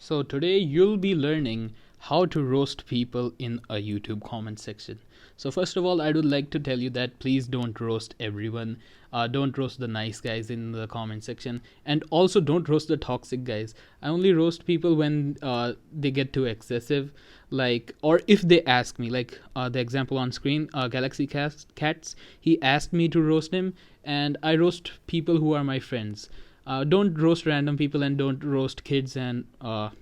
So today you'll be learning how to roast people in a YouTube comment section. So first of all, I would like to tell you that please don't roast everyone. Don't roast the nice guys in the comment section, and also don't roast the toxic guys. I only roast people when they get too excessive, like, or if they ask me. Like the example on screen, Galaxy Cats. He asked me to roast him, and I roast people who are my friends. Don't roast random people, and don't roast kids and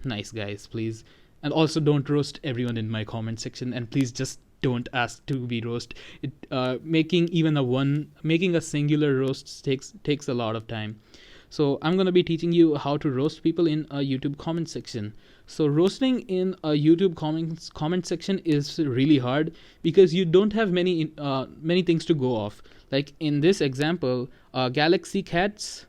nice guys, please. And also don't roast everyone in my comment section, and please just don't ask to be roast. Making a singular roast takes a lot of time. So I'm gonna be teaching you how to roast people in a YouTube comment section. So roasting in a YouTube comment section is really hard because you don't have many things to go off. Like in this example, Galaxy Cats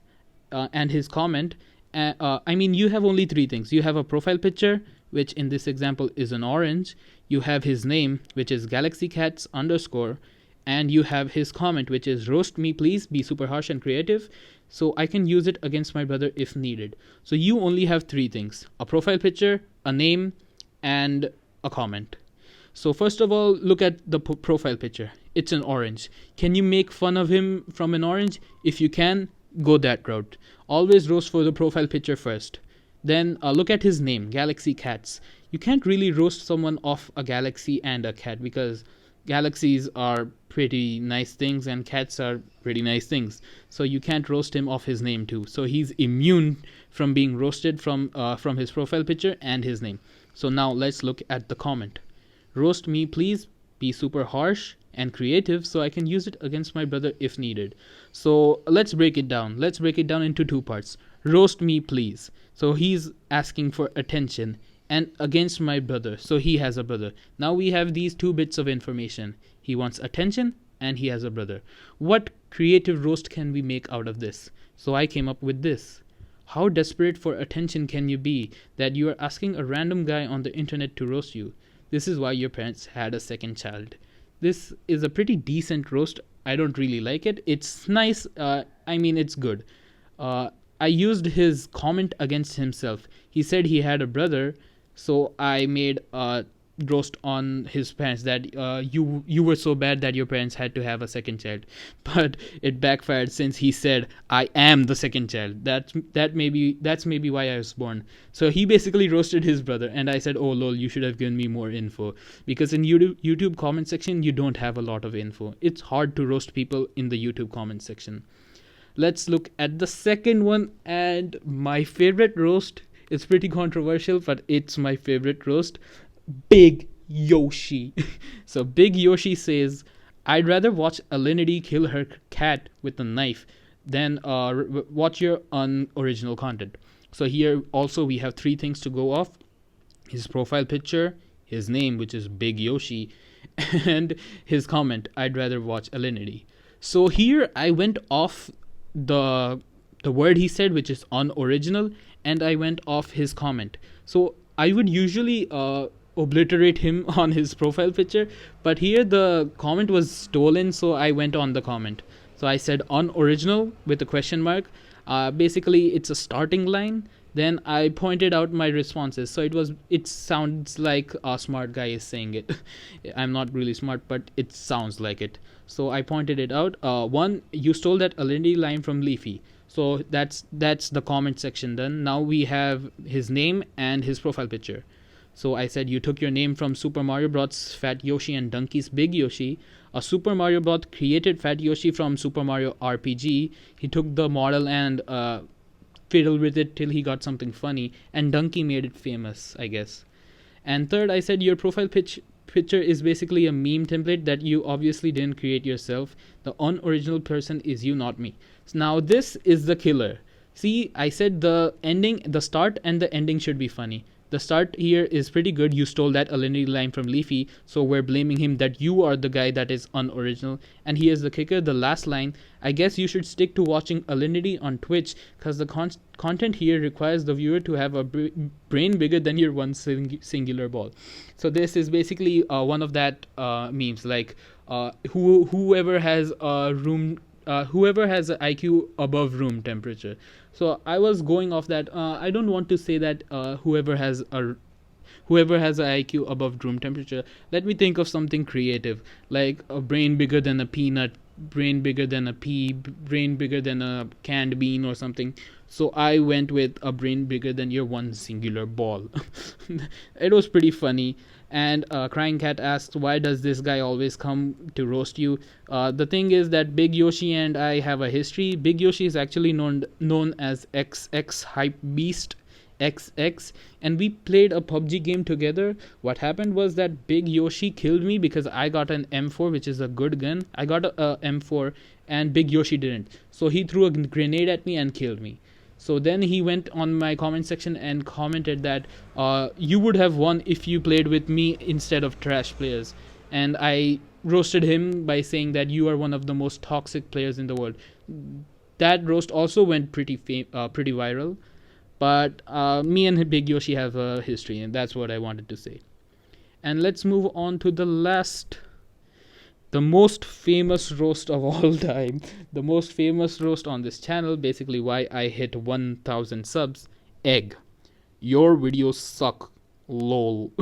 and his comment. You have only three things. You have a profile picture, which in this example is an orange. You have his name, which is Galaxy Cats _, and you have his comment, which is roast me please, be super harsh and creative, so I can use it against my brother if needed. So you only have three things: a profile picture, a name, and a comment. So first of all, look at the profile picture. It's an orange. Can you make fun of him from an orange? If you can, go that route. Always roast for the profile picture first. Then look at his name, Galaxy Cats. You can't really roast someone off a galaxy and a cat because galaxies are pretty nice things and cats are pretty nice things. So you can't roast him off his name too. So he's immune from being roasted from his profile picture and his name. So now let's look at the comment. Roast me please, be super harsh and creative, so I can use it against my brother if needed. So let's break it down. Let's break it down into two parts. Roast me please. So he's asking for attention, and against my brother. So he has a brother. Now we have these two bits of information. He wants attention and he has a brother. What creative roast can we make out of this? So I came up with this. How desperate for attention can you be that you are asking a random guy on the internet to roast you? This is why your parents had a second child. This is a pretty decent roast. I don't really like it. It's nice. It's good. I used his comment against himself. He said he had a brother, so I made a roast on his parents that you were so bad that your parents had to have a second child. But it backfired since he said I am the second child. That's maybe why I was born. So he basically roasted his brother, and I said, oh lol, you should have given me more info, because in YouTube comment section you don't have a lot of info. It's hard to roast people in the YouTube comment section. Let's look at the second one, and my favorite roast. It's pretty controversial, but it's my favorite roast. Big Yoshi. So Big Yoshi says, I'd rather watch Alinity kill her cat with a knife than watch your unoriginal content. So here also we have three things to go off: his profile picture, his name, which is Big Yoshi, and his comment, I'd rather watch Alinity. So here I went off the word he said, which is unoriginal, and I went off his comment. So I would usually obliterate him on his profile picture, but here the comment was stolen, so I went on the comment. So I said unoriginal with a question mark. Basically it's a starting line. Then I pointed out my responses. So it sounds like a smart guy is saying it. I'm not really smart, but it sounds like it. So I pointed it out. One, you stole that Alinity line from Leafy. So that's the comment section done. Now we have his name and his profile picture. So I said, you took your name from Super Mario Bros. Fat Yoshi and Donkey's Big Yoshi. A Super Mario Bros. Created Fat Yoshi from Super Mario RPG. He took the model and fiddled with it till he got something funny, and Donkey made it famous, I guess. And third, I said, your profile picture is basically a meme template that you obviously didn't create yourself. The unoriginal person is you, not me. So now this is the killer. See, I said the start and the ending should be funny. The start here is pretty good. You stole that Alinity line from Leafy, so we're blaming him that you are the guy that is unoriginal. And here's the kicker, the last line. I guess you should stick to watching Alinity on Twitch, because the content here requires the viewer to have a brain bigger than your one singular ball. So this is basically one of that memes, like whoever has a room whoever has an IQ above room temperature. So I was going off that. I don't want to say that whoever has an IQ above room temperature. Let me think of something creative, like a brain bigger than a peanut, brain bigger than a pea, brain bigger than a canned bean or something. So I went with a brain bigger than your one singular ball. It was pretty funny. And Crying Cat asks, why does this guy always come to roast you? The thing is that Big Yoshi and I have a history. Big Yoshi is actually known as XX Hype Beast XX, and we played a PUBG game together. What happened was that Big Yoshi killed me because I got an M4, which is a good gun. I got a M4 and Big Yoshi didn't. So he threw a grenade at me and killed me. So then he went on my comment section and commented that you would have won if you played with me instead of trash players. And I roasted him by saying that you are one of the most toxic players in the world. That roast also went pretty viral. But me and Big Yoshi have a history, and that's what I wanted to say. And let's move on to the most famous roast of all time, the most famous roast on this channel, basically why I hit 1,000 subs. Egg, your videos suck, lol.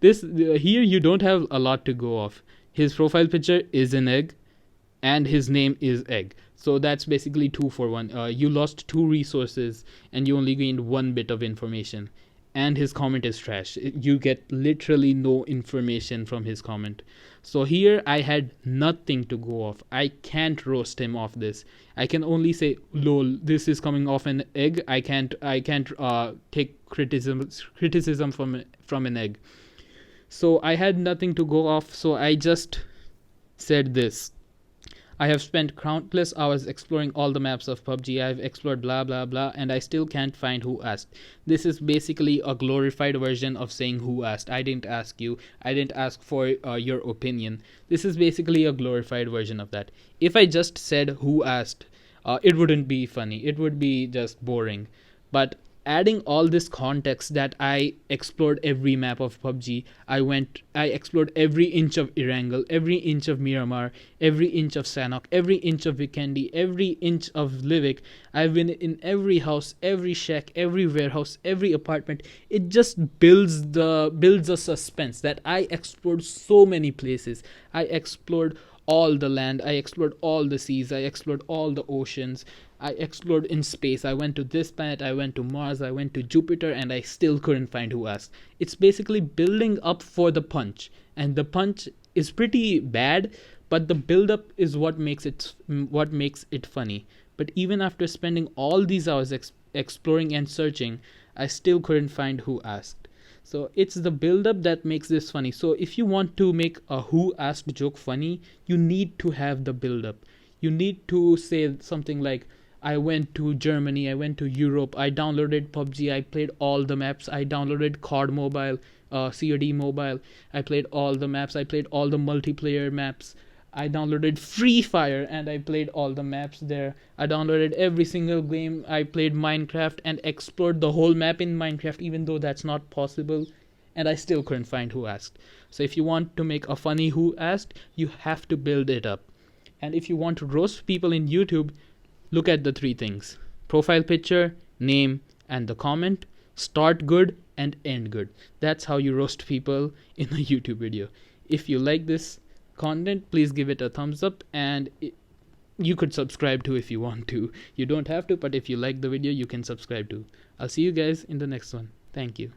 This here you don't have a lot to go off. His profile picture is an egg, and his name is Egg. So that's basically 2 for 1. You lost 2 resources and you only gained 1 bit of information. And his comment is trash. You get literally no information from his comment. So here I had nothing to go off. I can't roast him off this. I can only say, lol, this is coming off an egg. I can't take criticism from an egg. So I had nothing to go off. So I just said this. I have spent countless hours exploring all the maps of PUBG. I've explored blah blah blah, and I still can't find who asked. This is basically a glorified version of saying who asked. I didn't ask you. I didn't ask for your opinion. This is basically a glorified version of that. If I just said who asked, it wouldn't be funny. It would be just boring. But adding all this context that I explored every map of PUBG, I explored every inch of Erangel, every inch of Miramar, every inch of Sanhok, every inch of Vikendi, every inch of Livik. I've been in every house, every shack, every warehouse, every apartment. It just builds a suspense that I explored so many places. I explored all the land, I explored all the seas, I explored all the oceans, I explored in space. I went to this planet, I went to Mars, I went to Jupiter, and I still couldn't find who asked. It's basically building up for the punch, and the punch is pretty bad, but the build up is what makes it funny. But even after spending all these hours exploring and searching, I still couldn't find who asked. So it's the build-up that makes this funny. So if you want to make a who asked joke funny, you need to have the build-up. You need to say something like, I went to Germany, I went to Europe, I downloaded PUBG, I played all the maps, I downloaded COD Mobile, COD Mobile, I played all the maps, I played all the multiplayer maps, I downloaded Free Fire and I played all the maps there. I downloaded every single game. I played Minecraft and explored the whole map in Minecraft, even though that's not possible. And I still couldn't find who asked. So if you want to make a funny who asked, you have to build it up. And if you want to roast people in YouTube, look at the 3 things: profile picture, name, and the comment. Start good and end good. That's how you roast people in a YouTube video. If you like this content, please give it a thumbs up, and you could subscribe too if you want to. You don't have to, but if you like the video, you can subscribe too. I'll see you guys in the next one. Thank you.